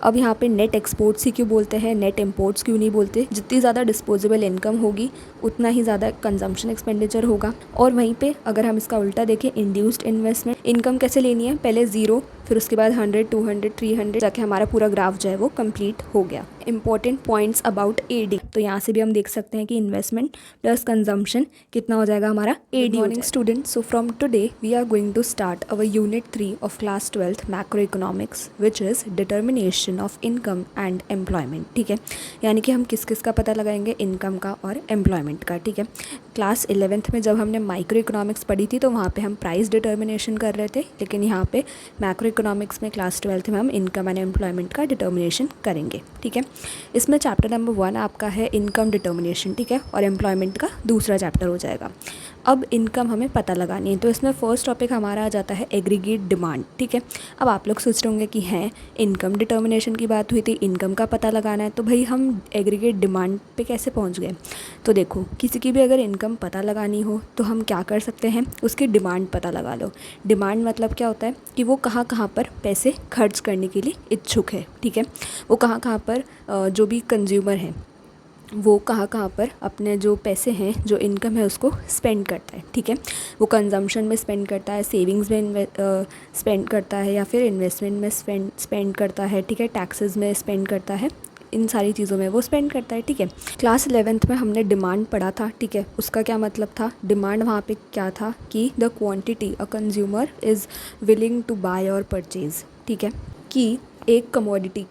अब यहाँ पे नेट एक्सपोर्ट्स ही क्यों बोलते हैं, नेट इम्पोर्ट्स क्यों नहीं बोलते? जितनी ज़्यादा डिस्पोजेबल इनकम होगी उतना ही ज़्यादा कंजम्पशन एक्सपेंडिचर होगा। और वहीं पे अगर हम इसका उल्टा देखें, इंड्यूस्ड इन्वेस्टमेंट, इनकम कैसे लेनी है, पहले 0, फिर उसके बाद 100, 200, 300, जाके हमारा पूरा ग्राफ जो है वो कंप्लीट हो गया। इंपॉर्टेंट पॉइंट्स अबाउट एडी, तो यहाँ से भी हम देख सकते हैं कि इन्वेस्टमेंट प्लस कंजम्पशन कितना हो जाएगा हमारा AD. Morning student, so from today we are going to start our unit 3 of class 12th macro economics which is determination of income and employment. ठीक है, यानी कि हम किस किस का पता लगाएंगे, इनकम का और एम्प्लॉयमेंट का। ठीक है, क्लास 11th में जब हमने माइक्रो इकोनॉमिक्स पढ़ी थी तो वहाँ पे हम प्राइस डिटर्मिनेशन कर रहे थे, लेकिन यहाँ पे मैक्रो इकोनॉमिक्स में क्लास 12th में हम इनकम एंड एम्प्लॉयमेंट का डिटर्मिनेशन करेंगे। ठीक है, इसमें चैप्टर नंबर 1 आपका है इनकम डिटर्मिनेशन। ठीक है, और एम्प्लॉयमेंट का दूसरा चैप्टर हो जाएगा। अब इनकम हमें पता लगानी है, तो इसमें फर्स्ट टॉपिक हमारा आ जाता है एग्रीगेट डिमांड। ठीक है, अब आप लोग सोच रहे होंगे कि हैं इनकम डिटर्मिनेशन की बात हुई थी, इनकम का पता लगाना है, तो भाई हम एग्रीगेट डिमांड पे कैसे पहुंच गए? तो देखो, किसी की भी अगर इनकम पता लगानी हो तो हम क्या कर सकते हैं, उसकी डिमांड पता लगा लो। डिमांड मतलब क्या होता है कि वो कहाँ कहाँ पर पैसे खर्च करने के लिए इच्छुक है। ठीक है, वो कहाँ कहाँ पर जो भी कंज्यूमर है वो कहाँ कहाँ पर अपने जो पैसे हैं, जो इनकम है, उसको स्पेंड करता है। ठीक है, वो कंजम्पशन में स्पेंड करता है, सेविंग्स में स्पेंड करता है, या फिर इन्वेस्टमेंट में स्पेंड करता है। ठीक है, टैक्सेस में स्पेंड करता है, इन सारी चीज़ों में वो स्पेंड करता है। ठीक है, क्लास 11th में हमने डिमांड पढ़ा था। ठीक है, उसका क्या मतलब था? डिमांड वहाँ पे क्या था कि the quantity a consumer is willing to buy और परचेज़। ठीक है, कि एक कमोडिटी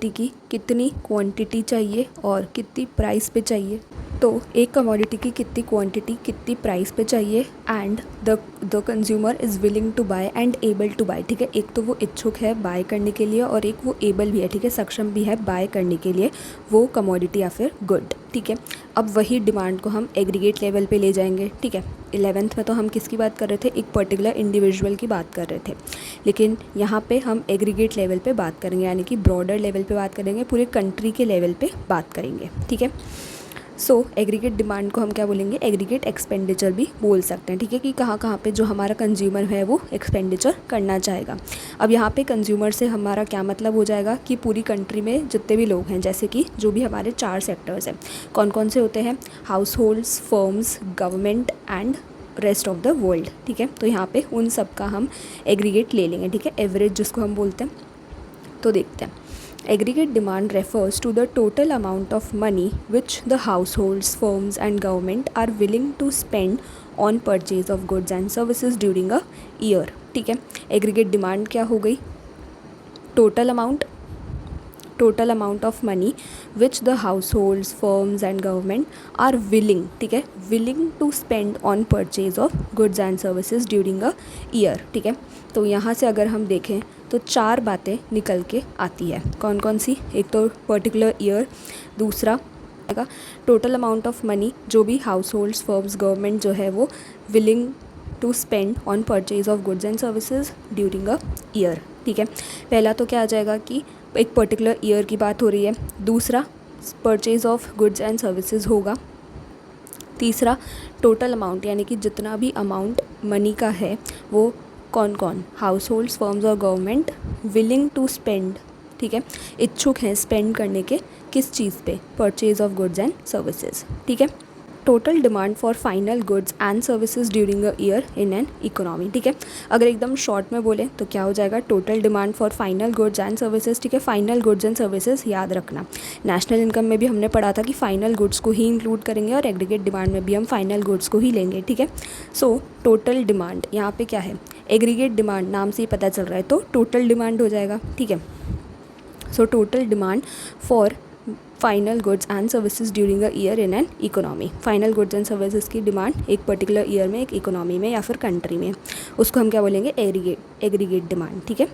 की कितनी क्वांटिटी चाहिए और कितनी प्राइस पे चाहिए। तो एक कमोडिटी की कितनी क्वांटिटी कितनी प्राइस पे चाहिए, and the consumer is willing to buy and able to buy. ठीक है, एक तो वो इच्छुक है बाय करने के लिए और एक वो एबल भी है, ठीक है, सक्षम भी है बाय करने के लिए वो कमोडिटी या फिर गुड। ठीक है, अब वही डिमांड को हम एग्रीगेट लेवल पे ले जाएंगे। ठीक है, 11th में तो हम किसकी बात कर रहे थे, एक पर्टिकुलर इंडिविजुअल की बात कर रहे थे, लेकिन यहाँ पे हम एग्रीगेट लेवल पे बात करेंगे, यानी कि ब्रॉडर लेवल पे बात करेंगे, पूरे कंट्री के लेवल पे बात करेंगे। ठीक है, सो एग्रीगेट डिमांड को हम क्या बोलेंगे, एग्रीगेट एक्सपेंडिचर भी बोल सकते हैं। ठीक है, कि कहाँ कहाँ पे जो हमारा कंज्यूमर है वो एक्सपेंडिचर करना चाहेगा। अब यहाँ पे कंज्यूमर से हमारा क्या मतलब हो जाएगा कि पूरी कंट्री में जितने भी लोग हैं, जैसे कि जो भी हमारे 4 सेक्टर्स हैं, कौन कौन से होते हैं, house holds, firms, government and rest of the world. ठीक है, तो यहाँ पे उन सब का हम एग्रीगेट ले लेंगे। ठीक है, एवरेज जिसको हम बोलते हैं। तो देखते हैं, aggregate demand refers to the total amount of money which the households, firms and government are willing to spend on purchase of goods and services during a year। ठीक है, aggregate demand क्या हो गई, total amount of money which the households, firms and government are willing, ठीक है, willing to spend on purchase of goods and services during a year। ठीक है, तो यहाँ से अगर हम देखें तो 4 बातें निकल के आती है। कौन कौन सी? एक तो पर्टिकुलर ईयर, दूसरा टोटल अमाउंट ऑफ मनी जो भी हाउस होल्ड्स, फर्म्स, गवर्नमेंट जो है वो willing to spend on purchase of goods and services during a year. ठीक है, पहला तो क्या आ जाएगा कि एक पर्टिकुलर ईयर की बात हो रही है, दूसरा purchase of goods and services होगा, तीसरा टोटल अमाउंट, यानी कि जितना भी अमाउंट मनी का है वो कौन कौन, हाउस होल्ड्स, फर्म्स और गवर्नमेंट विलिंग टू स्पेंड, ठीक है, इच्छुक हैं स्पेंड करने के किस चीज़ पे, purchase of goods and services. ठीक है, total demand for final goods and services during a year in an economy. ठीक है, अगर एकदम शॉर्ट में बोले तो क्या हो जाएगा, total demand for final goods and services. ठीक है, फाइनल गुड्स एंड सर्विसेज याद रखना, नेशनल इनकम में भी हमने पढ़ा था कि फाइनल गुड्स को ही इंक्लूड करेंगे और एग्रीगेट डिमांड में भी हम फाइनल गुड्स को ही लेंगे। ठीक है, सो टोटल डिमांड यहाँ पे क्या है, एग्रीगेट डिमांड नाम से ही पता चल रहा है, तो टोटल डिमांड हो जाएगा। ठीक है, so total demand for final goods and services during a year in an economy. Final goods and services की डिमांड एक पर्टिकुलर ईयर में, एक इकोनॉमी में या फिर कंट्री में, उसको हम क्या बोलेंगे, एग्रीगेट डिमांड। ठीक है,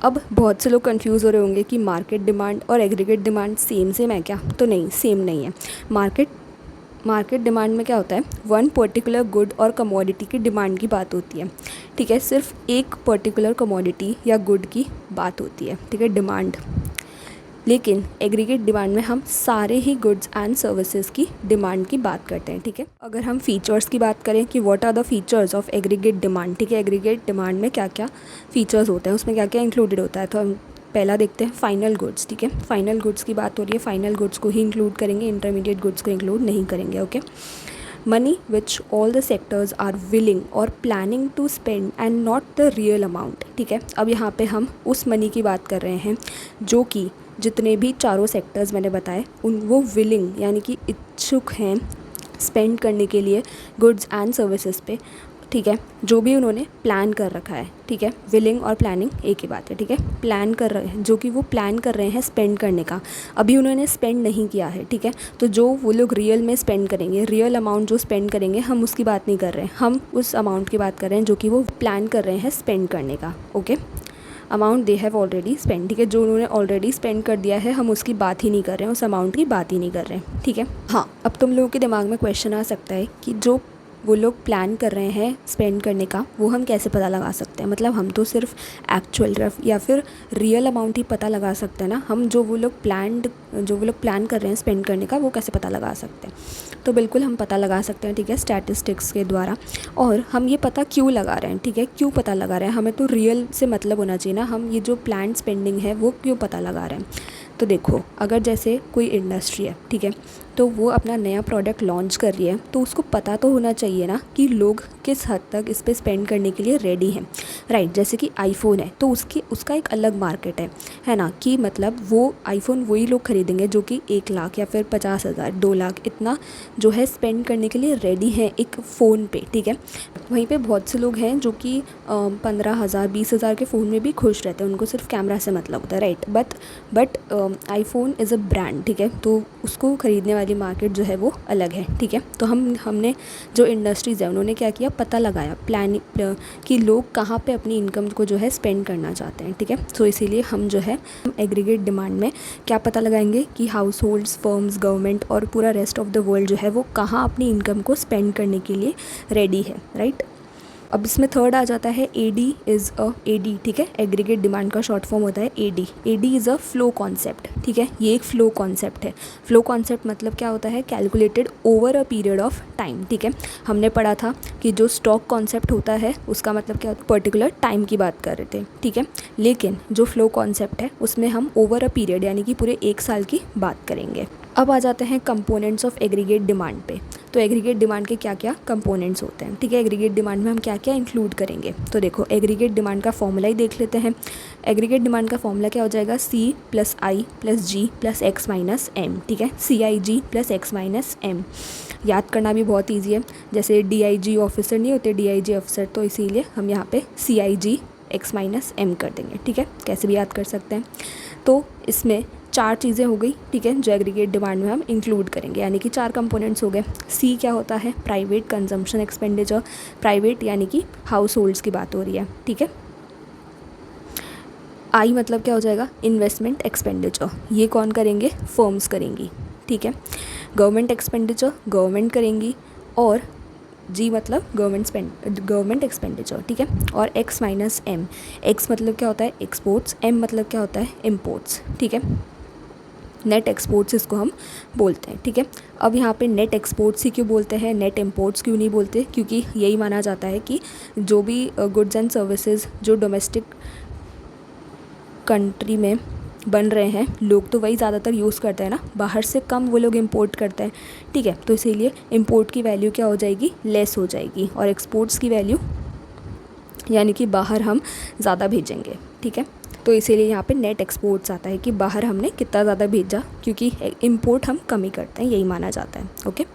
अब बहुत से लोग कंफ्यूज हो रहे होंगे कि मार्केट डिमांड और एग्रीगेट डिमांड सेम है क्या? तो नहीं, सेम नहीं है। मार्केट डिमांड में क्या होता है, वन पर्टिकुलर गुड और कमोडिटी की डिमांड की बात होती है। ठीक है, सिर्फ एक पर्टिकुलर कमोडिटी या गुड की बात होती है। ठीक है, डिमांड, लेकिन एग्रीगेट डिमांड में हम सारे ही गुड्स एंड सर्विसेज की डिमांड की बात करते हैं, ठीक है। अगर हम फीचर्स की बात करें कि what are the features of aggregate demand, ठीक है, एग्रीगेट डिमांड में क्या क्या फीचर्स होते हैं, उसमें क्या क्या इंक्लूडेड होता है, तो हम पहला देखते हैं फाइनल गुड्स, ठीक है। फाइनल गुड्स की बात हो रही है, फाइनल गुड्स को ही इंक्लूड करेंगे, इंटरमीडिएट गुड्स को इंक्लूड नहीं करेंगे, okay. Money which all the sectors are willing और planning to spend and not the real amount, ठीक है। अब यहाँ पे हम उस मनी की बात कर रहे हैं जो कि जितने भी चारों सेक्टर्स मैंने बताए उन वो विलिंग यानी कि इच्छुक हैं स्पेंड करने के लिए गुड्स एंड सर्विसेज पे, ठीक है, जो भी उन्होंने प्लान कर रखा है, ठीक है। विलिंग और प्लानिंग एक ही बात है, ठीक है। प्लान कर रहे हैं, जो कि वो प्लान कर रहे हैं स्पेंड करने का, अभी उन्होंने स्पेंड नहीं किया है, ठीक है। तो जो वो लोग रियल में स्पेंड करेंगे, रियल अमाउंट जो स्पेंड करेंगे, हम उसकी बात नहीं कर रहे हैं, हम उस अमाउंट की बात कर रहे हैं जो कि वो प्लान कर रहे हैं स्पेंड करने का, okay. Amount they have already spend, ठीक है, जो उन्होंने ऑलरेडी स्पेंड कर दिया है हम उसकी बात ही नहीं कर रहे हैं, उस अमाउंट की बात ही नहीं कर रहे हैं, ठीक है। हाँ, अब तुम लोगों के दिमाग में क्वेश्चन आ सकता है कि जो वो लोग प्लान कर रहे हैं स्पेंड करने का वो हम कैसे पता लगा सकते हैं, मतलब हम तो सिर्फ एक्चुअल रफ या फिर रियल अमाउंट ही पता लगा सकते हैं ना, हम जो वो लोग प्लान कर रहे हैं स्पेंड करने का वो कैसे पता लगा सकते हैं। तो बिल्कुल हम पता लगा सकते हैं, ठीक है, स्टैटिस्टिक्स के द्वारा। और हम ये पता क्यों लगा रहे हैं, ठीक है, क्यों पता लगा रहे हैं, हमें तो रियल से मतलब होना चाहिए ना, हम ये जो प्लान स्पेंडिंग है वो क्यों पता लगा रहे हैं। तो देखो, अगर जैसे कोई इंडस्ट्री है, ठीक है, तो वो अपना नया प्रोडक्ट लॉन्च कर रही है, तो उसको पता तो होना चाहिए ना कि लोग किस हद तक इस पे स्पेंड करने के लिए रेडी हैं, राइट। जैसे कि आईफोन है तो उसका एक अलग मार्केट है ना, कि मतलब वो आईफोन वही लोग खरीदेंगे जो कि 1 लाख या फिर 50,000 2 लाख इतना जो है स्पेंड करने के लिए रेडी हैं एक फ़ोन पे, ठीक है। वहीं पे बहुत से लोग हैं जो कि 15,000 20,000 के फ़ोन में भी खुश रहते हैं, उनको सिर्फ कैमरा से मतलब होता है, right. But iPhone is a brand, ठीक है, तो उसको ख़रीदने वाली मार्केट जो है वो अलग है, ठीक है। तो हमने जो इंडस्ट्रीज़ है उन्होंने क्या किया, पता लगाया प्लानिंग कि लोग कहाँ पे अपनी इनकम को जो है स्पेंड करना चाहते हैं, ठीक है। सो इसीलिए हम जो है एग्रीगेट डिमांड में क्या पता लगाएंगे कि हाउस होल्ड्स, फर्म्स, गवर्नमेंट और पूरा रेस्ट ऑफ द वर्ल्ड जो है वो कहाँ अपनी इनकम को स्पेंड करने के लिए रेडी है, राइट। अब इसमें थर्ड आ जाता है एडी इज़ अ एडी, ठीक है, एग्रीगेट डिमांड का शॉर्ट फॉर्म होता है AD. AD is a flow concept, ठीक है, ये एक फ्लो कॉन्सेप्ट है। फ्लो कॉन्सेप्ट मतलब क्या होता है, calculated over a period of time, ठीक है। हमने पढ़ा था कि जो स्टॉक कॉन्सेप्ट होता है उसका मतलब क्या होता है, पर्टिकुलर टाइम की बात कर रहे थे, ठीक है। लेकिन जो फ्लो कॉन्सेप्ट है उसमें हम ओवर अ पीरियड यानी कि पूरे 1 साल की बात करेंगे। अब आ जाते हैं कंपोनेंट्स ऑफ एग्रीगेट डिमांड पे। तो एग्रीगेट डिमांड के क्या क्या कंपोनेंट्स होते हैं, ठीक है, एग्रीगेट डिमांड में हम क्या क्या इंक्लूड करेंगे। तो देखो, एग्रीगेट डिमांड का फॉर्मूला ही देख लेते हैं। एग्रीगेट डिमांड का फॉर्मूला क्या हो जाएगा, C+I+G+X-M, ठीक है, CIG + X-M। याद करना भी बहुत ईजी है, जैसे DIG ऑफिसर नहीं होते, DIG अफसर, तो इसीलिए हम यहाँ पे CIG X-M कर देंगे, ठीक है, कैसे भी याद कर सकते हैं। तो इसमें 4 चीज़ें हो गई, ठीक है, जो एग्रीगेट डिमांड में हम इंक्लूड करेंगे, यानी कि 4 कंपोनेंट्स हो गए। सी क्या होता है, प्राइवेट कंजम्पशन एक्सपेंडिचर, प्राइवेट यानी कि हाउस होल्ड्स की बात हो रही है, ठीक है। आई मतलब क्या हो जाएगा, इन्वेस्टमेंट एक्सपेंडिचर, ये कौन करेंगे, फर्म्स करेंगी, ठीक है। गवर्नमेंट एक्सपेंडिचर गवर्नमेंट करेंगी, और जी मतलब गवर्नमेंट एक्सपेंडिचर, ठीक है। और X-M, एक्स मतलब क्या होता है, एक्सपोर्ट्स, M मतलब क्या होता है, इम्पोर्ट्स, ठीक है। नेट एक्सपोर्ट्स इसको हम बोलते हैं, ठीक है। अब यहाँ पे नेट एक्सपोर्ट्स ही क्यों बोलते हैं, नेट इम्पोर्ट्स क्यों नहीं बोलते, क्योंकि यही माना जाता है कि जो भी गुड्स एंड सर्विसेज जो डोमेस्टिक कंट्री में बन रहे हैं, लोग तो वही ज़्यादातर यूज़ करते हैं ना, बाहर से कम वो लोग इंपोर्ट करते हैं, ठीक है। तो इसीलिए इंपोर्ट की वैल्यू क्या हो जाएगी, लेस हो जाएगी, और एक्सपोर्ट्स की वैल्यू यानी कि बाहर हम ज़्यादा भेजेंगे, ठीक है। तो इसीलिए यहाँ पे नेट एक्सपोर्ट्स आता है कि बाहर हमने कितना ज़्यादा भेजा, क्योंकि इंपोर्ट हम कम ही करते हैं, यही माना जाता है, ओके।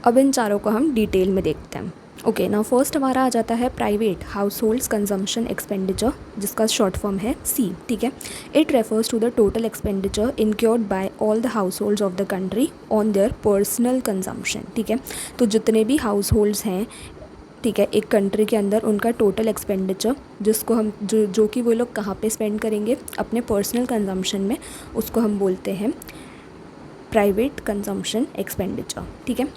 अब इन चारों को हम डिटेल में देखते हैं, ओके। नाउ फर्स्ट हमारा आ जाता है private households consumption expenditure, जिसका शॉर्ट फॉर्म है सी, ठीक है। It refers to the total expenditure incurred by all the households of the country on their personal consumption, ठीक है। तो जितने भी हाउस होल्ड्स हैं, ठीक है, एक कंट्री के अंदर उनका टोटल एक्सपेंडिचर जिसको हम जो कि वो लोग कहाँ पे स्पेंड करेंगे, अपने पर्सनल कंजम्पशन में, उसको हम बोलते हैं प्राइवेट कंजम्पशन एक्सपेंडिचर, ठीक है।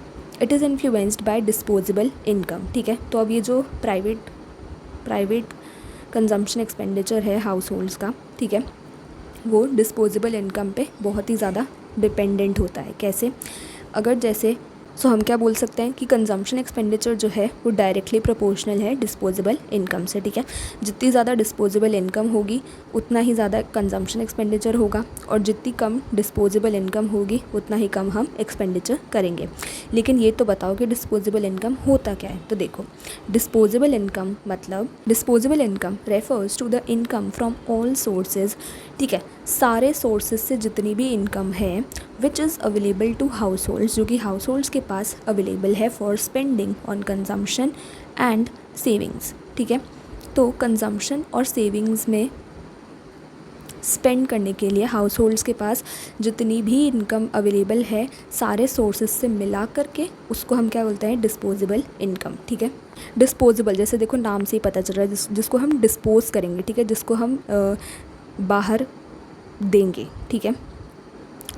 It is influenced by disposable income, ठीक है। तो अब ये जो प्राइवेट कंजम्पशन एक्सपेंडिचर है हाउस होल्ड्स का, ठीक है, वो डिस्पोजेबल इनकम पे बहुत ही ज़्यादा डिपेंडेंट होता है। कैसे? अगर जैसे हम क्या बोल सकते हैं कि कंजम्पशन एक्सपेंडिचर जो है वो डायरेक्टली प्रोपोर्शनल है डिस्पोजेबल इनकम से, ठीक है। जितनी ज़्यादा डिस्पोजेबल इनकम होगी उतना ही ज़्यादा कंजम्पशन एक्सपेंडिचर होगा, और जितनी कम डिस्पोजेबल इनकम होगी उतना ही कम हम एक्सपेंडिचर करेंगे। लेकिन ये तो बताओ कि डिस्पोजेबल इनकम होता क्या है। तो देखो, डिस्पोजेबल इनकम मतलब disposable income refers to the income from all sources, ठीक है, सारे सोर्सेज से जितनी भी इनकम है which is available to households, जो कि हाउस होल्ड्स के पास अवेलेबल है for spending on consumption and savings, ठीक है। तो कंजम्पशन और सेविंग्स में स्पेंड करने के लिए हाउस होल्ड्स के पास जितनी भी इनकम अवेलेबल है सारे सोर्सेज से मिला करके उसको हम क्या बोलते हैं, डिस्पोजेबल इनकम, ठीक है। डिस्पोजेबल जैसे देखो नाम से ही पता चल रहा है, जिसको हम डिस्पोज करेंगे, ठीक है, जिसको हम बाहर देंगे, ठीक है।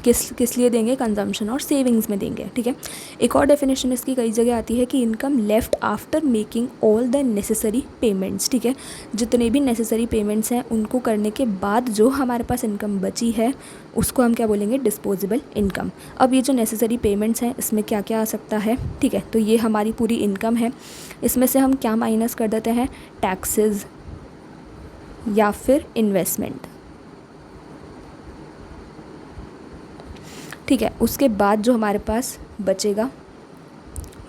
किस लिए देंगे? कंजम्पशन और सेविंग्स में देंगे, ठीक है। एक और डेफिनेशन इसकी कई जगह आती है कि income left after making all the necessary payments, ठीक है। जितने भी नेसेसरी पेमेंट्स हैं उनको करने के बाद जो हमारे पास इनकम बची है उसको हम क्या बोलेंगे, डिस्पोजेबल इनकम। अब ये जो नेसेसरी पेमेंट्स हैं इसमें क्या क्या आ सकता है, ठीक है। तो ये हमारी पूरी इनकम है, इसमें से हम क्या माइनस कर देते हैं, टैक्सेस या फिर इन्वेस्टमेंट, ठीक है। उसके बाद जो हमारे पास बचेगा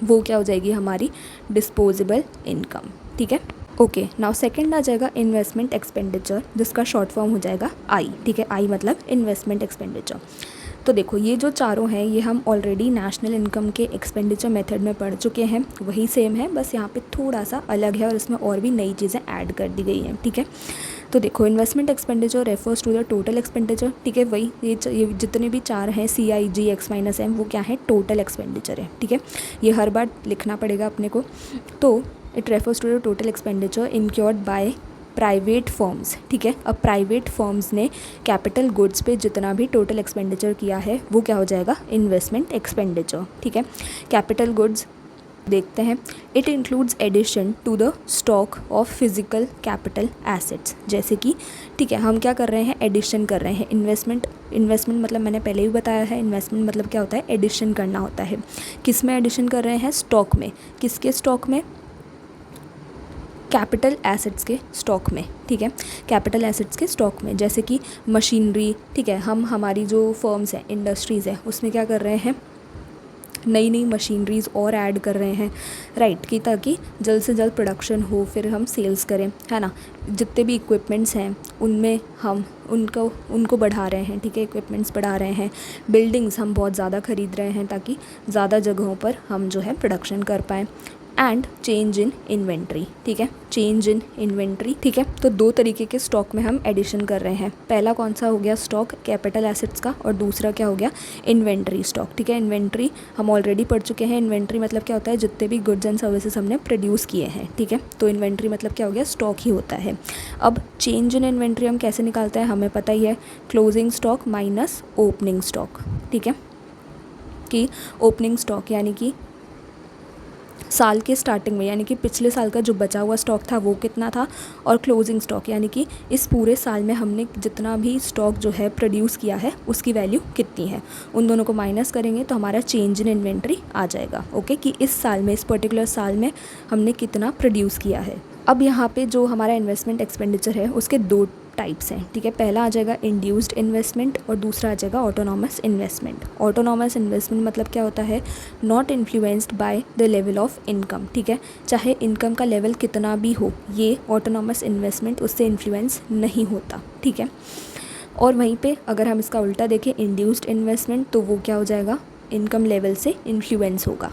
वो क्या हो जाएगी, हमारी डिस्पोजेबल इनकम, ठीक है। ओके, नाउ सेकंड आ जाएगा इन्वेस्टमेंट एक्सपेंडिचर, जिसका शॉर्ट फॉर्म हो जाएगा आई, ठीक है। आई मतलब इन्वेस्टमेंट एक्सपेंडिचर। तो देखो ये जो चारों हैं ये हम ऑलरेडी नेशनल इनकम के एक्सपेंडिचर मेथड में पढ़ चुके हैं, वही सेम है, बस यहाँ पे थोड़ा सा अलग है और इसमें और भी नई चीज़ें ऐड कर दी गई हैं, ठीक है। तो देखो investment expenditure refers to the total expenditure, ठीक है। वही ये जितने भी चार हैं CIG X-M वो क्या है, टोटल एक्सपेंडिचर है, ठीक है। ये हर बार लिखना पड़ेगा अपने को। तो it refers to the total expenditure incurred by private firms, ठीक है। अब प्राइवेट फर्म्स ने कैपिटल गुड्स पे जितना भी टोटल एक्सपेंडिचर किया है वो क्या हो जाएगा, इन्वेस्टमेंट एक्सपेंडिचर, ठीक है। कैपिटल गुड्स देखते हैं, it includes addition to the stock of physical capital assets, जैसे कि, ठीक है, हम क्या कर रहे हैं, एडिशन कर रहे हैं। इन्वेस्टमेंट मतलब मैंने पहले ही बताया है, इन्वेस्टमेंट मतलब क्या होता है, एडिशन करना होता है। किस में एडिशन कर रहे हैं, स्टॉक में। किसके स्टॉक में, कैपिटल एसेट्स के स्टॉक में, ठीक है। कैपिटल एसेट्स के स्टॉक में, जैसे कि मशीनरी, ठीक है। हम हमारी जो फर्म्स हैं, इंडस्ट्रीज़ हैं, उसमें क्या कर रहे हैं, नई नई मशीनरीज़ और ऐड कर रहे हैं, राइट, कि ताकि जल्द से जल्द प्रोडक्शन हो, फिर हम सेल्स करें, है ना। जितने भी इक्विपमेंट्स हैं उनमें हम उनको बढ़ा रहे हैं, ठीक है, इक्विपमेंट्स बढ़ा रहे हैं। बिल्डिंग्स हम बहुत ज़्यादा ख़रीद रहे हैं ताकि ज़्यादा जगहों पर हम जो है प्रोडक्शन कर पाएँ। एंड चेंज इन इन्वेंट्री, ठीक है, चेंज इन इन्वेंट्री, ठीक है। तो दो तरीके के स्टॉक में हम एडिशन कर रहे हैं। पहला कौन सा हो गया, स्टॉक कैपिटल एसेट्स का, और दूसरा क्या हो गया, इन्वेंट्री स्टॉक, ठीक है। इन्वेंट्री हम ऑलरेडी पढ़ चुके हैं। इन्वेंट्री मतलब क्या होता है, जितने भी गुड्स एंड सर्विसेज हमने प्रोड्यूस किए हैं, ठीक है। तो इन्वेंट्री मतलब क्या हो गया, स्टॉक ही होता है। अब चेंज इन इन्वेंट्री हम कैसे निकालते हैं, हमें पता ही है, closing stock minus opening stock, ठीक है। कि ओपनिंग स्टॉक यानी कि साल के स्टार्टिंग में, यानी कि पिछले साल का जो बचा हुआ स्टॉक था वो कितना था, और क्लोजिंग स्टॉक यानी कि इस पूरे साल में हमने जितना भी स्टॉक जो है प्रोड्यूस किया है उसकी वैल्यू कितनी है। उन दोनों को माइनस करेंगे तो हमारा चेंज इन इन्वेंट्री आ जाएगा, ओके, कि इस साल में, इस पर्टिकुलर साल में हमने कितना प्रोड्यूस किया है। अब यहाँ पे जो हमारा इन्वेस्टमेंट एक्सपेंडिचर है उसके दो टाइप्स हैं, ठीक है। पहला आ जाएगा इंड्यूस्ड इन्वेस्टमेंट और दूसरा आ जाएगा ऑटोनॉमस इन्वेस्टमेंट। ऑटोनॉमस इन्वेस्टमेंट मतलब क्या होता है, not influenced by the level of income, ठीक है। चाहे इनकम का लेवल कितना भी हो, ये ऑटोनॉमस इन्वेस्टमेंट उससे इन्फ्लुएंस नहीं होता, ठीक है। और वहीं पे अगर हम इसका उल्टा देखें, इंड्यूस्ड इन्वेस्टमेंट, तो वो क्या हो जाएगा, इनकम लेवल से इन्फ्लुएंस होगा।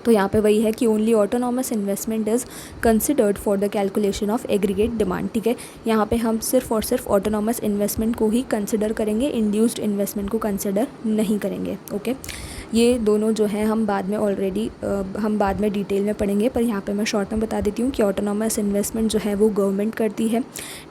तो यहाँ पे वही है कि only autonomous investment is considered for the calculation of aggregate demand, ठीक है। यहाँ पे हम सिर्फ और सिर्फ ऑटोनॉमस इन्वेस्टमेंट को ही कंसिडर करेंगे, इंड्यूस्ड इन्वेस्टमेंट को कंसिडर नहीं करेंगे, ओके। ये दोनों जो हैं हम बाद में ऑलरेडी हम बाद में डिटेल में पढ़ेंगे, पर यहाँ पे मैं शॉर्ट में बता देती हूँ कि ऑटोनॉमस इन्वेस्टमेंट जो है वो गवर्नमेंट करती है,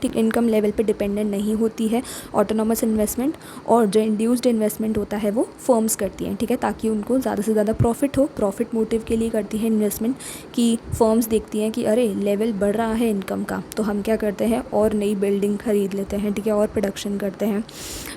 ठीक, इनकम लेवल पे डिपेंडेंट नहीं होती है ऑटोनॉमस इन्वेस्टमेंट। और जो इंड्यूस्ड इन्वेस्टमेंट होता है वो फर्म्स करती हैं, ठीक है, ताकि उनको ज़्यादा से ज़्यादा प्रॉफिट हो, प्रॉफिट मोटिव के लिए करती है इन्वेस्टमेंट। कि फर्म्स देखती हैं कि अरे लेवल बढ़ रहा है इनकम का, तो हम क्या करते हैं और नई बिल्डिंग ख़रीद लेते हैं, ठीक है, और प्रोडक्शन करते हैं,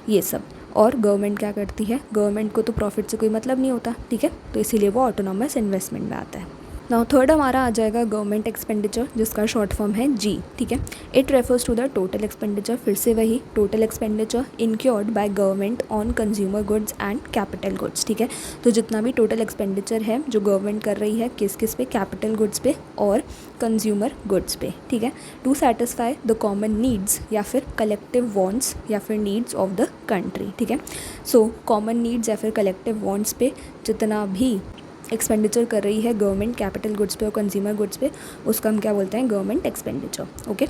ये सब। और गवर्नमेंट क्या करती है, गवर्नमेंट को तो प्रॉफिट से कोई मतलब नहीं होता, ठीक है, तो इसीलिए वो ऑटोनॉमस इन्वेस्टमेंट में आता है। नाउ थर्ड हमारा आ जाएगा गवर्नमेंट एक्सपेंडिचर, जिसका शॉर्ट फॉर्म है जी, ठीक है। It refers to the total expenditure, फिर से वही total expenditure incurred by government on consumer goods and capital goods, ठीक है। तो जितना भी टोटल एक्सपेंडिचर है जो गवर्नमेंट कर रही है, किस किस पे, कैपिटल गुड्स पे और कंज्यूमर गुड्स पे, ठीक है, to satisfy the common needs या फिर कलेक्टिव वांट्स या फिर नीड्स ऑफ द कंट्री, ठीक है। सो कॉमन नीड्स या फिर कलेक्टिव वांट्स पे जितना भी एक्सपेंडिचर कर रही है गवर्नमेंट कैपिटल गुड्स पे और कंज्यूमर गुड्स पे, उसका हम क्या बोलते हैं, गवर्नमेंट एक्सपेंडिचर, ओके।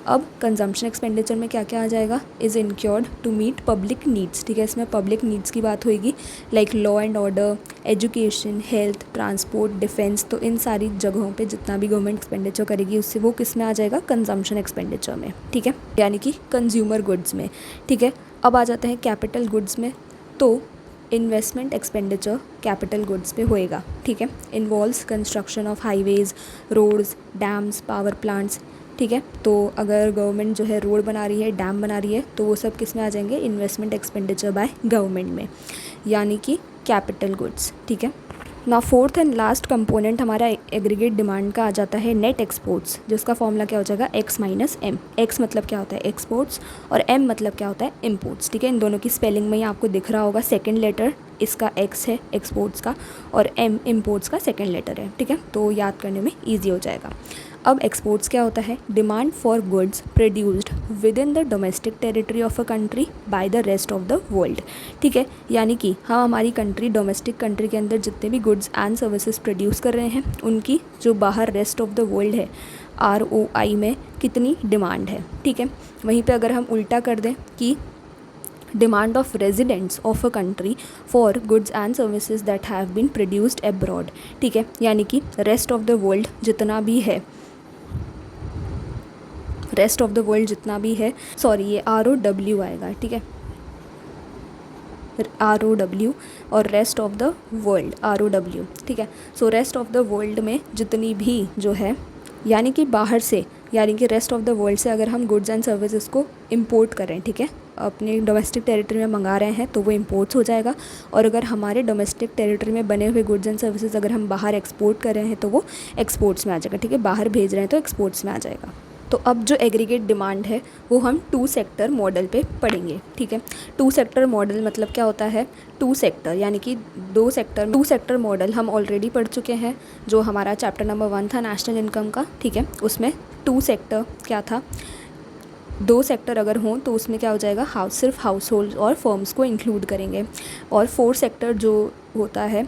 अब कंजम्पशन एक्सपेंडिचर में क्या क्या आ जाएगा, is incurred to meet public needs, ठीक है, इसमें पब्लिक नीड्स की बात होगी, like law and order, education, health, transport, defence. तो इन सारी जगहों पे जितना भी गवर्नमेंट एक्सपेंडिचर करेगी उससे वो किस में आ जाएगा, कंजम्पशन एक्सपेंडिचर में, ठीक है, यानी कि कंज्यूमर गुड्स में, ठीक है। अब आ जाते हैं कैपिटल गुड्स में, तो इन्वेस्टमेंट एक्सपेंडिचर कैपिटल गुड्स पे होएगा, ठीक है, involves construction of highways, roads, dams, power plants, ठीक है। तो अगर गवर्नमेंट जो है रोड बना रही है, डैम बना रही है, तो वो सब किस में आ जाएंगे, इन्वेस्टमेंट एक्सपेंडिचर बाय गवर्नमेंट में, यानी कि कैपिटल गुड्स, ठीक है। ना फोर्थ एंड लास्ट कंपोनेंट हमारा एग्रीगेट डिमांड का आ जाता है नेट एक्सपोर्ट्स, जिसका फॉर्मूला क्या हो जाएगा, एक्स माइनस एम। एक्स मतलब क्या होता है, एक्सपोर्ट्स, और एम मतलब क्या होता है, इम्पोर्ट्स, ठीक है। इन दोनों की स्पेलिंग में ही आपको दिख रहा होगा, सेकेंड लेटर इसका एक्स है एक्सपोर्ट्स का और एम इम्पोर्ट्स का सेकेंड लेटर है, ठीक है, तो याद करने में ईजी हो जाएगा। अब एक्सपोर्ट्स क्या होता है, demand for goods produced with in the domestic territory of a country by the rest of the world, ठीक है, यानी कि हम हमारी कंट्री, डोमेस्टिक कंट्री के अंदर जितने भी गुड्स एंड सर्विसेज प्रोड्यूस कर रहे हैं उनकी जो बाहर रेस्ट ऑफ द वर्ल्ड है, ROI में कितनी डिमांड है, ठीक है। वहीं पे अगर हम उल्टा कर दें कि demand of residents of a country for goods and services that have been produced abroad, ठीक है, यानी कि रेस्ट ऑफ द वर्ल्ड जितना भी है, रेस्ट ऑफ द वर्ल्ड जितना भी है, सॉरी ये ROW आएगा, ठीक है, ROW और rest of the world ROW, ठीक है। So rest of the world में जितनी भी जो है, यानी कि बाहर से, यानी कि रेस्ट ऑफ द वर्ल्ड से अगर हम गुड्स एंड सर्विसेज को इंपोर्ट करें, ठीक है, अपने डोमेस्टिक टेरिटरी में मंगा रहे हैं तो वो इंपोर्ट्स हो जाएगा, और अगर हमारे डोमेस्टिक टेरिटरी में बने हुए गुड्स एंड सर्विसेज अगर हम बाहर एक्सपोर्ट कर रहे हैं तो वो एक्सपोर्ट्स में आ जाएगा, ठीक है, बाहर भेज रहे हैं तो एक्सपोर्ट्स में आ जाएगा। तो अब जो एग्रीगेट डिमांड है वो हम 2 सेक्टर मॉडल पे पढ़ेंगे, ठीक है। 2 सेक्टर मॉडल मतलब क्या होता है, 2 सेक्टर यानी कि 2 सेक्टर मॉडल हम ऑलरेडी पढ़ चुके हैं, जो हमारा चैप्टर नंबर 1 था नेशनल इनकम का, ठीक है, उसमें 2 सेक्टर क्या था, 2 सेक्टर अगर हों तो उसमें क्या हो जाएगा, सिर्फ हाउस होल्ड और फर्म्स को इंक्लूड करेंगे, और 4 सेक्टर जो होता है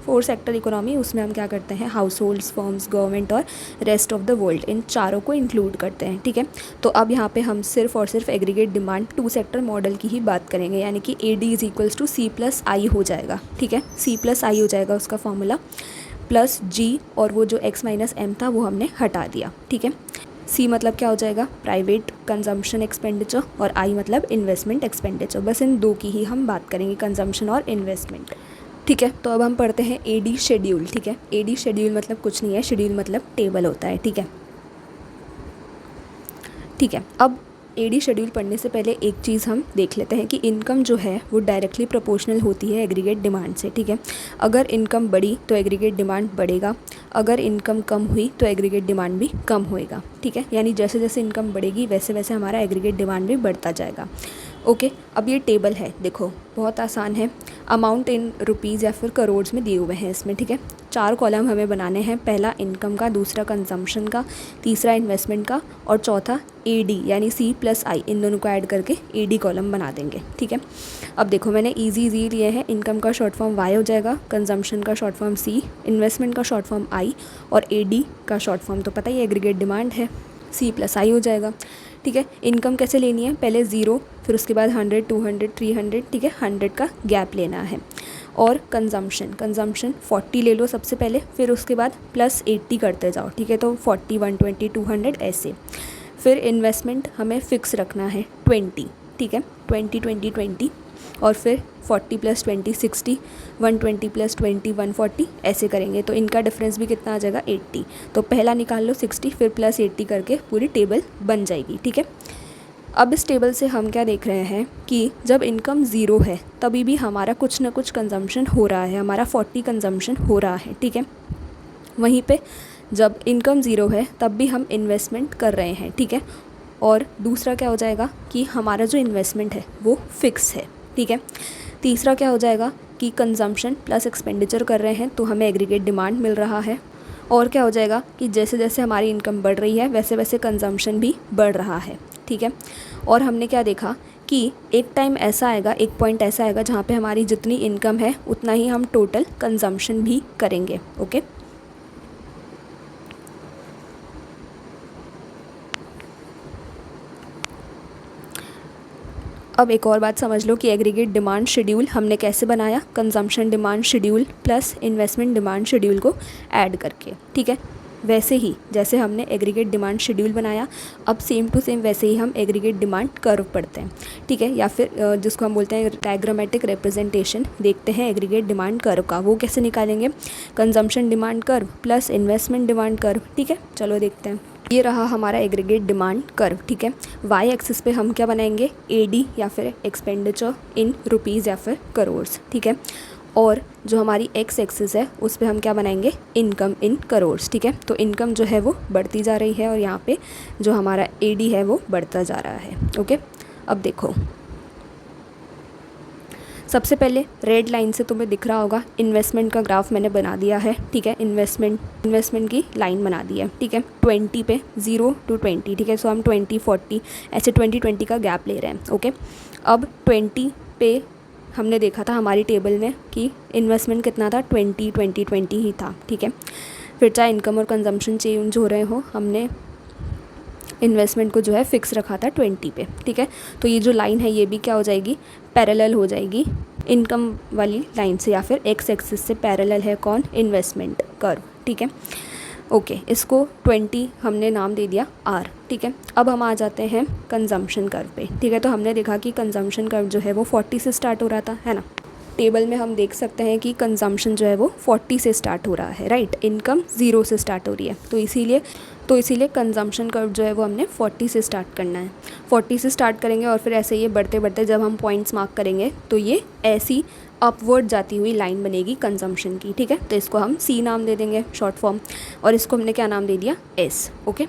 4 सेक्टर इकोनॉमी, उसमें हम क्या करते हैं, हाउस होल्ड्स, फर्म्स, गवर्नमेंट और रेस्ट ऑफ द वर्ल्ड, इन चारों को इंक्लूड करते हैं, ठीक है। तो अब यहाँ पे हम सिर्फ और सिर्फ एग्रीगेट डिमांड 2 सेक्टर मॉडल की ही बात करेंगे, यानी कि AD = C+I हो जाएगा, ठीक है, C+I हो जाएगा उसका फॉर्मूला, प्लस G, और वो जो X - M था वो हमने हटा दिया, ठीक है। C मतलब क्या हो जाएगा, प्राइवेट कंजम्पशन एक्सपेंडिचर, और I मतलब इन्वेस्टमेंट एक्सपेंडिचर। बस इन 2 की ही हम बात करेंगे, कंजम्पशन और इन्वेस्टमेंट, ठीक है। तो अब हम पढ़ते हैं AD शेड्यूल, ठीक है। AD शेड्यूल मतलब कुछ नहीं है, शेड्यूल मतलब टेबल होता है, ठीक है, ठीक है। अब AD शेड्यूल पढ़ने से पहले एक चीज़ हम देख लेते हैं कि इनकम जो है वो डायरेक्टली प्रोपोर्शनल होती है एग्रीगेट डिमांड से, ठीक है। अगर इनकम बढ़ी तो एग्रीगेट डिमांड बढ़ेगा, अगर इनकम कम हुई तो एग्रीगेट डिमांड भी कम होएगा, ठीक है, यानी जैसे जैसे इनकम बढ़ेगी वैसे वैसे हमारा एग्रीगेट डिमांड भी बढ़ता जाएगा, ओके। अब ये टेबल है, देखो बहुत आसान है, अमाउंट इन रुपीज़ या फिर करोड़ में दिए हुए हैं इसमें, ठीक है। 4 कॉलम हमें बनाने हैं, पहला इनकम का, दूसरा कंजम्पशन का, तीसरा इन्वेस्टमेंट का, और चौथा AD यानी C+I, इन दोनों को ऐड करके AD कॉलम बना देंगे, ठीक है। अब देखो मैंने ईजी लिए हैं, इनकम का शॉर्ट फॉर्म Y हो जाएगा, कंजम्पशन का शॉर्ट फॉर्म C, इन्वेस्टमेंट का शॉर्ट फॉर्म I, और AD का शॉर्ट फॉर्म तो पता ही एग्रीगेट डिमांड है, C+I हो जाएगा। ठीक है, इनकम कैसे लेनी है, पहले 0, फिर उसके बाद 100, 200, 300, ठीक है, 100 का गैप लेना है। और कंजम्पशन 40 ले लो सबसे पहले, फिर उसके बाद प्लस 80 करते जाओ। ठीक है, तो 40, 120, 200 ऐसे। फिर इन्वेस्टमेंट हमें फ़िक्स रखना है 20, ठीक है, 20, 20, 20, और फिर 40 + 20 60, 120 + 20 140 ऐसे करेंगे। तो इनका डिफरेंस भी कितना आ जाएगा, 80। तो पहला निकाल लो 60, फिर प्लस 80 करके पूरी टेबल बन जाएगी। ठीक है, अब इस टेबल से हम क्या देख रहे हैं कि जब इनकम 0 है तभी भी हमारा कुछ ना कुछ कंजम्पशन हो रहा है, हमारा 40 कंजम्पशन हो रहा है। ठीक है, वहीं पे जब इनकम 0 है तब भी हम इन्वेस्टमेंट कर रहे हैं। ठीक है, और दूसरा क्या हो जाएगा कि हमारा जो इन्वेस्टमेंट है वो फिक्स है। ठीक है, तीसरा क्या हो जाएगा कि कंजम्पशन प्लस एक्सपेंडिचर कर रहे हैं तो हमें एग्रीगेट डिमांड मिल रहा है। और क्या हो जाएगा कि जैसे जैसे हमारी इनकम बढ़ रही है वैसे वैसे कंजम्पशन भी बढ़ रहा है। ठीक है, और हमने क्या देखा कि एक टाइम ऐसा आएगा, एक पॉइंट ऐसा आएगा जहाँ पे हमारी जितनी इनकम है उतना ही हम टोटल कंजम्पशन भी करेंगे। ओके, अब एक और बात समझ लो कि एग्रीगेट डिमांड शेड्यूल हमने कैसे बनाया, consumption demand schedule plus investment demand schedule को ऐड करके। ठीक है, वैसे ही जैसे हमने एग्रीगेट डिमांड शेड्यूल बनाया, अब सेम टू सेम वैसे ही हम एग्रीगेट डिमांड कर्व पढ़ते हैं। ठीक है, या फिर जिसको हम बोलते हैं डायग्रामेटिक रिप्रेजेंटेशन देखते हैं एग्रीगेट डिमांड कर्व का, वो कैसे निकालेंगे, consumption demand curve plus investment demand curve. ठीक है, चलो देखते हैं। ये रहा हमारा एग्रीगेट डिमांड कर्व। ठीक है, वाई एक्सिस पे हम क्या बनाएंगे, एडी या फिर एक्सपेंडिचर इन रुपीज़ या फिर करोर्स। ठीक है, और जो हमारी एक्स एक्सिस है उस पे हम क्या बनाएंगे, इनकम इन करोर्स। ठीक है, तो इनकम जो है वो बढ़ती जा रही है और यहाँ पे जो हमारा एडी है वो बढ़ता जा रहा है। ओके, अब देखो सबसे पहले रेड लाइन से तुम्हें दिख रहा होगा इन्वेस्टमेंट का ग्राफ मैंने बना दिया है। ठीक है, इन्वेस्टमेंट की लाइन बना दी है। ठीक है, 20 पे 0 to 20। ठीक है, सो हम 20 40 ऐसे 20 का गैप ले रहे हैं। ओके, अब 20 पे हमने देखा था हमारी टेबल में कि इन्वेस्टमेंट कितना था, 20 20 20 ही था। ठीक है, फिर चाहे इनकम और कंजम्पशन चेंज हो रहे हो, हमने इन्वेस्टमेंट को जो है फिक्स रखा था 20 पे। ठीक है, तो ये जो लाइन है ये भी क्या हो जाएगी, पैरेलल हो जाएगी इनकम वाली लाइन से, या फिर एक्स एक्सिस से पैरेलल है कौन, इन्वेस्टमेंट कर्व। ठीक है, ओके, इसको 20 हमने नाम दे दिया R। ठीक है, अब हम आ जाते हैं कंजम्पशन कर्व पे। ठीक है, तो हमने देखा कि कंजम्पशन कर्व जो है वो 40 से स्टार्ट हो रहा था, है ना। टेबल में हम देख सकते हैं कि कंजम्पशन जो है वो 40 से स्टार्ट हो रहा है, राइट, इनकम 0 से स्टार्ट हो रही है। तो इसीलिए कंजम्पशन कर्व जो है वो हमने 40 से स्टार्ट करना है। 40 से स्टार्ट करेंगे और फिर ऐसे ये बढ़ते बढ़ते जब हम पॉइंट्स मार्क करेंगे तो ये ऐसी अपवर्ड जाती हुई लाइन बनेगी कंजम्पशन की। ठीक है, तो इसको हम C नाम दे देंगे शॉर्ट फॉर्म, और इसको हमने क्या नाम दे दिया, S। ओके,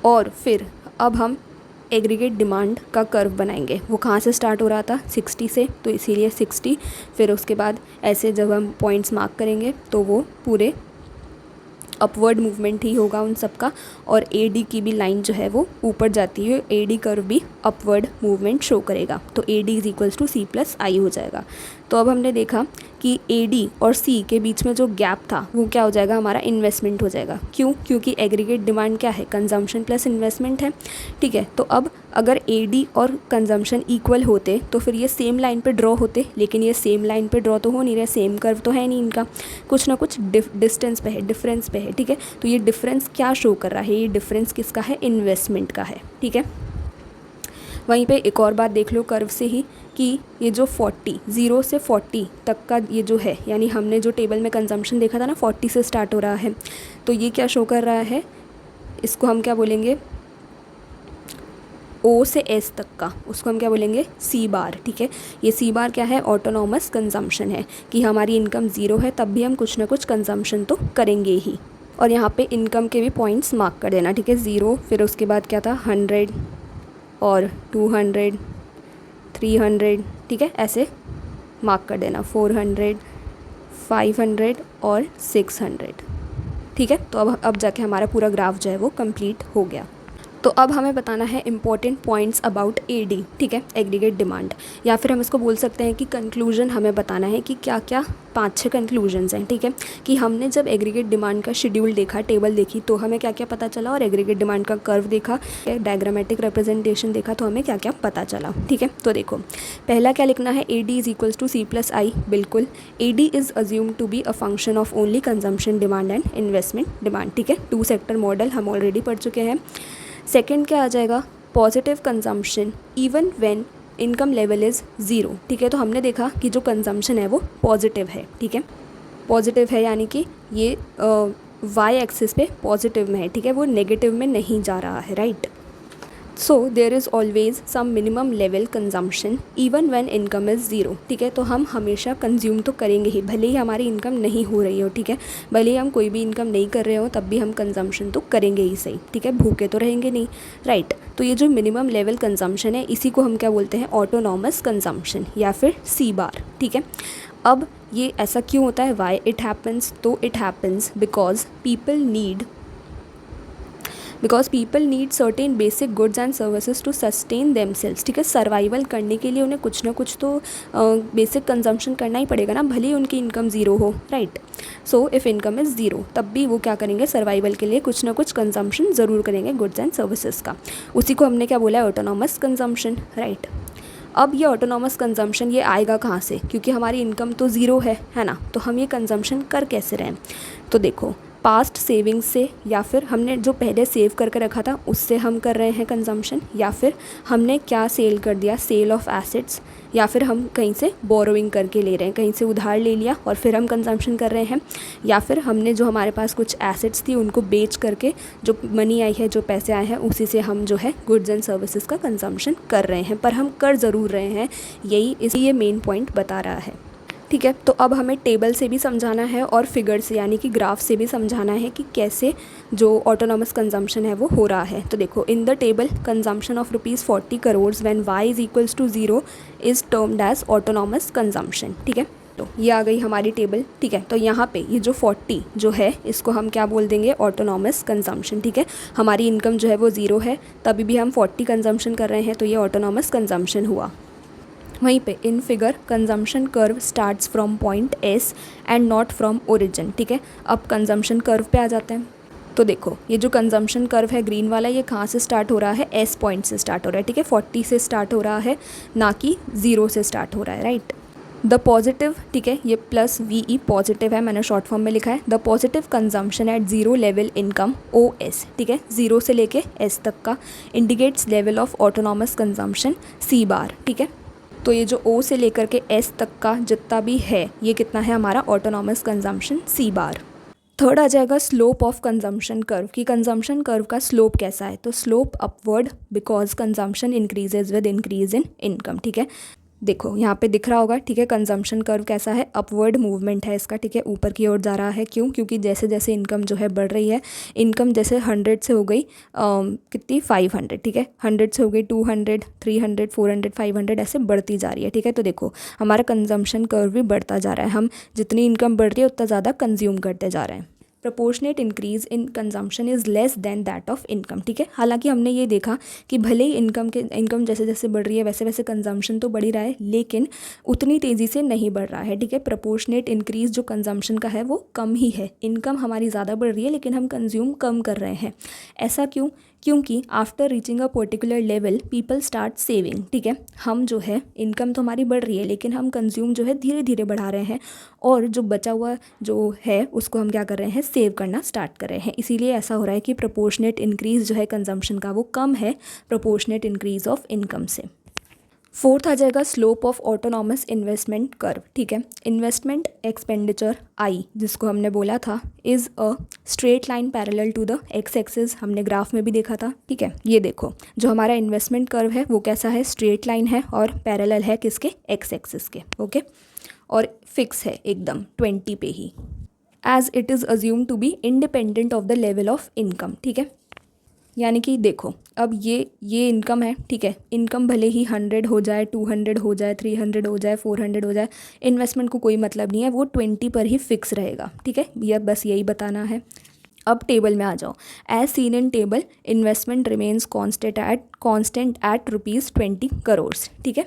और फिर अब हम एग्रीगेट डिमांड का कर्व बनाएंगे। वो कहाँ से स्टार्ट हो रहा था, 60 से, तो इसीलिए 60। फिर उसके बाद ऐसे जब हम पॉइंट्स मार्क करेंगे तो वो पूरे अपवर्ड मूवमेंट ही होगा उन सब का, और AD की भी लाइन जो है वो ऊपर जाती है, AD कर्व भी अपवर्ड मूवमेंट शो करेगा। तो AD = C+I हो जाएगा। तो अब हमने देखा कि AD और C के बीच में जो गैप था वो क्या हो जाएगा, हमारा इन्वेस्टमेंट हो जाएगा। क्यों, क्योंकि एग्रीगेट डिमांड क्या है, कंजम्पशन प्लस इन्वेस्टमेंट है। ठीक है, तो अब अगर AD और कंजम्पशन इक्वल होते तो फिर ये सेम लाइन पे ड्रॉ होते, लेकिन ये सेम लाइन पे ड्रॉ तो हो नहीं रहे, सेम कर्व तो है नहीं इनका, कुछ ना कुछ डिस्टेंस पे है, डिफरेंस पे है। ठीक है, तो ये डिफरेंस क्या शो कर रहा है, ये डिफरेंस किसका है, इन्वेस्टमेंट का है। ठीक है, वहीं पे एक और बात देख लो कर्व से ही कि ये जो 0 से 40 तक का ये जो है, यानी हमने जो टेबल में कंजम्पशन देखा था ना 40 से स्टार्ट हो रहा है, तो ये क्या शो कर रहा है, इसको हम क्या बोलेंगे, O से S तक का, उसको हम क्या बोलेंगे, C बार। ठीक है, ये C बार क्या है, ऑटोनॉमस कंजम्पशन है, कि हमारी इनकम 0 है तब भी हम कुछ ना कुछ कंजम्पशन तो करेंगे ही। और यहाँ पे इनकम के भी पॉइंट्स मार्क कर देना। ठीक है, 0, फिर उसके बाद क्या था, 100 और 200 300। ठीक है, ऐसे मार्क कर देना, 400 500 और 600। ठीक है, तो अब जाके हमारा पूरा ग्राफ जो है वो कंप्लीट हो गया। तो अब हमें बताना है इंपॉर्टेंट पॉइंट्स अबाउट एडी, ठीक है, एग्रीगेट डिमांड, या फिर हम इसको बोल सकते हैं कि कंक्लूजन हमें बताना है कि क्या क्या 5-6 कंक्लूजन्स हैं, ठीक है, कि हमने जब एग्रीगेट डिमांड का शेड्यूल देखा, टेबल देखी, तो हमें क्या क्या पता चला, और एग्रीगेट डिमांड का कर्व देखा, डायग्रामेटिक रिप्रेजेंटेशन देखा, तो हमें क्या क्या पता चला, ठीक है। तो देखो पहला क्या लिखना है, A D is equals to C plus I, बिल्कुल A D is assume to be a function of only consumption demand and investment demand, ठीक है। 2 सेक्टर मॉडल हम ऑलरेडी पढ़ चुके हैं। सेकेंड क्या आ जाएगा, positive consumption even when income level is zero, ठीक है। तो हमने देखा कि जो कंजम्पशन है वो पॉजिटिव है, ठीक है, पॉजिटिव है, यानी कि ये वाई एक्सिस पे पॉजिटिव में है, ठीक है, वो नेगेटिव में नहीं जा रहा है, right. So there is always some minimum level consumption even when income is zero, ठीक है। तो हम हमेशा कंज्यूम तो करेंगे ही, भले ही हमारी इनकम नहीं हो रही हो, ठीक है, भले ही हम कोई भी इनकम नहीं कर रहे हो, तब भी हम कंजम्पशन तो करेंगे ही सही, ठीक है, भूखे तो रहेंगे नहीं, राइट। तो ये जो मिनिमम लेवल कंजम्पशन है, इसी को हम क्या बोलते हैं, ऑटोनॉमस कंजम्पशन या फिर सी बार, ठीक है। अब ये ऐसा क्यों होता है, वाई इट हैपन्स, तो it happens because people need certain basic goods and services to sustain themselves, ठीक है। सर्वाइवल करने के लिए उन्हें कुछ ना कुछ तो बेसिक कंजम्पशन करना ही पड़ेगा ना, भले ही उनकी इनकम ज़ीरो हो, right. So if income is zero, तब भी वो क्या करेंगे, सर्वाइवल के लिए कुछ ना कुछ कंजम्पशन ज़रूर करेंगे गुड्स एंड सर्विसेज का, उसी को हमने क्या बोला है, ऑटोनॉमस कंजम्पशन, राइट। अब ये ऑटोनॉमस कंजम्पशन ये आएगा कहाँ से, क्योंकि हमारी इनकम तो ज़ीरो है ना, तो हम ये कंजम्पशन कर कैसे रहे हैं, तो देखो पास्ट सेविंग्स से, या फिर हमने जो पहले सेव करके रखा था उससे हम कर रहे हैं कंजम्पशन, या फिर हमने क्या सेल कर दिया, सेल ऑफ एसेट्स, या फिर हम कहीं से बोरोइंग करके ले रहे हैं, कहीं से उधार ले लिया और फिर हम कंजम्पशन कर रहे हैं, या फिर हमने जो हमारे पास कुछ एसेट्स थी उनको बेच करके जो मनी आई है, जो पैसे आए हैं, उसी से हम जो है गुड्स एंड सर्विसेज का कंजम्पशन कर रहे हैं, पर हम कर ज़रूर रहे हैं, यही इसी ये मेन पॉइंट बता रहा है, ठीक है। तो अब हमें टेबल से भी समझाना है और फिगर से, यानी कि ग्राफ से भी समझाना है कि कैसे जो ऑटोनॉमस कंजम्पशन है वो हो रहा है। तो देखो in the table consumption of ₹40 crore when Y is equals to zero is termed as autonomous consumption, ठीक है। तो ये आ गई हमारी टेबल, ठीक है। तो यहाँ पे ये जो 40 जो है इसको हम क्या बोल देंगे, ऑटोनॉमस कंजम्पशन, ठीक है। हमारी इनकम जो है वो ज़ीरो है, तभी भी हम 40 कंजम्पशन कर रहे हैं, तो ये ऑटोनॉमस कंजम्पशन हुआ। वहीं पे in figure consumption curve starts from point S and not from origin, ठीक है। अब कंजम्पशन कर्व पे आ जाते हैं, तो देखो ये जो कंजम्पशन कर्व है ग्रीन वाला, ये कहाँ से स्टार्ट हो रहा है, एस पॉइंट से स्टार्ट हो रहा है, ठीक है, 40 से स्टार्ट हो रहा है, ना कि 0 से स्टार्ट हो रहा है, राइट। द पॉजिटिव, ठीक है, ये प्लस वी ई पॉजिटिव है, मैंने शॉर्ट फॉर्म में लिखा है, the positive consumption at zero level income O S, ठीक है, 0 से लेके एस तक का indicates level of autonomous consumption C bar, ठीक है। तो ये जो ओ से लेकर के एस तक का जितना भी है, ये कितना है हमारा ऑटोनॉमस कंजम्पशन सी बार। थर्ड आ जाएगा स्लोप ऑफ कंजम्पशन कर्व, कि कंजम्पशन कर्व का स्लोप कैसा है, तो slope upward because consumption increases with increase in income, ठीक है। देखो यहाँ पे दिख रहा होगा, ठीक है, कंजम्पशन कर्व कैसा है, अपवर्ड मूवमेंट है इसका, ठीक है, ऊपर की ओर जा रहा है, क्यों, क्योंकि जैसे जैसे इनकम जो है बढ़ रही है, इनकम जैसे 100 से हो गई कितनी 500, ठीक है, 100 से हो गई 200, 300, 400, 500 ऐसे बढ़ती जा रही है, ठीक है। तो देखो हमारा कंजम्पशन कर्व भी बढ़ता जा रहा है, हम जितनी इनकम बढ़ रही है उतना ज़्यादा कंज्यूम करते जा रहे हैं। Proportionate increase in consumption is less than that of income, ठीक है। हालांकि हमने ये देखा कि भले ही इनकम जैसे जैसे बढ़ रही है वैसे वैसे कंजम्पशन तो बढ़ ही रहा है, लेकिन उतनी तेज़ी से नहीं बढ़ रहा है, ठीक है। प्रपोर्शनेट इंक्रीज जो कंजम्पशन का है वो कम ही है, इनकम हमारी ज़्यादा बढ़ रही है लेकिन हम कंज्यूम कम कर रहे हैं। ऐसा क्यों, क्योंकि after reaching a particular level people start saving, ठीक है। हम जो है इनकम तो हमारी बढ़ रही है लेकिन हम कंज्यूम जो है धीरे धीरे बढ़ा रहे हैं, और जो बचा हुआ जो है उसको हम क्या कर रहे हैं, सेव करना स्टार्ट कर रहे हैं। इसीलिए ऐसा हो रहा है कि प्रोपोर्शनेट इंक्रीज़ जो है कंजम्पशन का वो कम है प्रोपोर्शनेट इंक्रीज़ ऑफ इनकम से। फोर्थ आ जाएगा slope of autonomous investment curve, ठीक है। इन्वेस्टमेंट एक्सपेंडिचर आई जिसको हमने बोला था is a straight line parallel to the x axis, हमने ग्राफ में भी देखा था, ठीक है। ये देखो जो हमारा इन्वेस्टमेंट कर्व है वो कैसा है, स्ट्रेट लाइन है और पैरेलल है किसके, एक्स एक्सिस के, ओके, और फिक्स है एकदम 20 पे ही, as it is assume to be independent of the level of income, ठीक है। यानी कि देखो अब ये इनकम है, ठीक है, इनकम भले ही 100 हो जाए, 200 हो जाए, 300 हो जाए, 400 हो जाए, इन्वेस्टमेंट को कोई मतलब नहीं है, वो 20 पर ही फिक्स रहेगा, ठीक है, यह बस यही बताना है। अब टेबल में आ जाओ। As seen in table investment remains constant at ₹20 crore. ठीक है,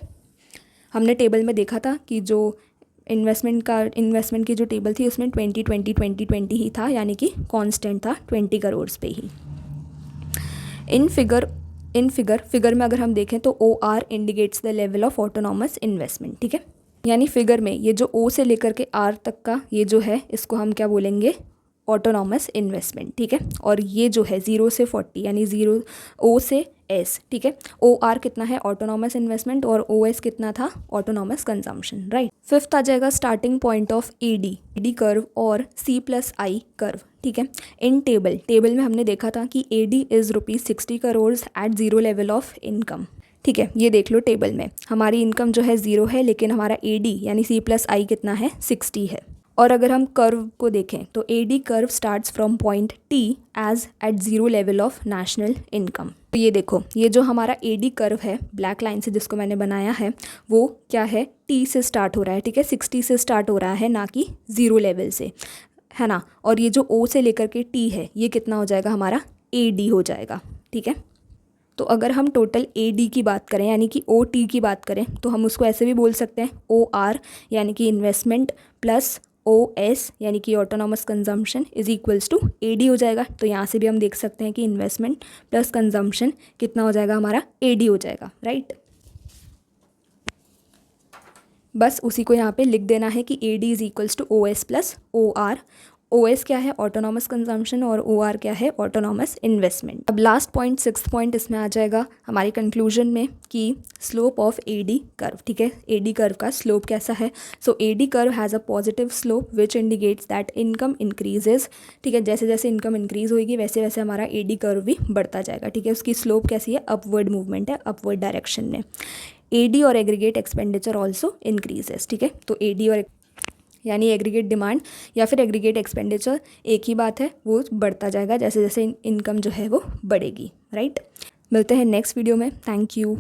हमने टेबल में देखा था कि जो इन्वेस्टमेंट की जो टेबल थी उसमें 20 ही था, यानी कि कांस्टेंट था 20 करोड़ पे ही। इन फिगर में अगर हम देखें तो OR indicates the level of autonomous investment. ठीक है, यानी फिगर में ये जो O से लेकर के R तक का ये जो है इसको हम क्या बोलेंगे, ऑटोनॉमस इन्वेस्टमेंट। ठीक है, और ये जो है 0 से 40 यानी 0 O से S। ठीक है, OR कितना है, ऑटोनॉमस इन्वेस्टमेंट, और OS कितना था, ऑटोनॉमस कंजम्पशन। राइट, फिफ्थ आ जाएगा starting point of AD curve और C+I कर्व। ठीक है, इन टेबल में हमने देखा था कि AD is ₹60 crore at zero level of income. ठीक है, ये देख लो टेबल में हमारी इनकम जो है 0 है, लेकिन हमारा AD यानी C+I कितना है, 60 है। और अगर हम कर्व को देखें तो AD curve starts from point T as at zero level of national income. तो ये देखो, ये जो हमारा AD कर्व है ब्लैक लाइन से जिसको मैंने बनाया है वो क्या है, T से स्टार्ट हो रहा है। ठीक है, 60 से स्टार्ट हो रहा है, ना कि 0 लेवल से, है ना। और ये जो O से लेकर के T है ये कितना हो जाएगा, हमारा AD हो जाएगा। ठीक है, तो अगर हम टोटल AD की बात करें यानी कि OT की बात करें तो हम उसको ऐसे भी बोल सकते हैं, OR यानी कि इन्वेस्टमेंट प्लस OS यानी कि autonomous consumption is equals to AD हो जाएगा। तो यहाँ से भी हम देख सकते हैं कि इन्वेस्टमेंट प्लस कंजम्पशन कितना हो जाएगा, हमारा AD हो जाएगा। राइट, बस उसी को यहाँ पे लिख देना है कि AD is equals to OS plus OR। OS क्या है, ऑटोनॉमस कंजम्पशन, और OR क्या है, ऑटोनॉमस इन्वेस्टमेंट। अब लास्ट पॉइंट, सिक्स्थ पॉइंट इसमें आ जाएगा हमारी कंक्लूजन में कि स्लोप ऑफ AD कर्व। ठीक है, AD कर्व का स्लोप कैसा है, सो AD curve has a positive slope which indicates that income increases. ठीक है, जैसे जैसे इनकम इंक्रीज होगी वैसे वैसे हमारा AD कर्व भी बढ़ता जाएगा। ठीक है, उसकी स्लोप कैसी है, अपवर्ड मूवमेंट है, अपवर्ड डायरेक्शन में। AD और एग्रीगेट एक्सपेंडिचर ऑल्सो इंक्रीजेस। ठीक है, तो AD और यानी एग्रीगेट डिमांड या फिर एग्रीगेट एक्सपेंडिचर एक ही बात है, वो बढ़ता जाएगा जैसे जैसे इनकम जो है वो बढ़ेगी। राइट, मिलते हैं नेक्स्ट वीडियो में। Thank you.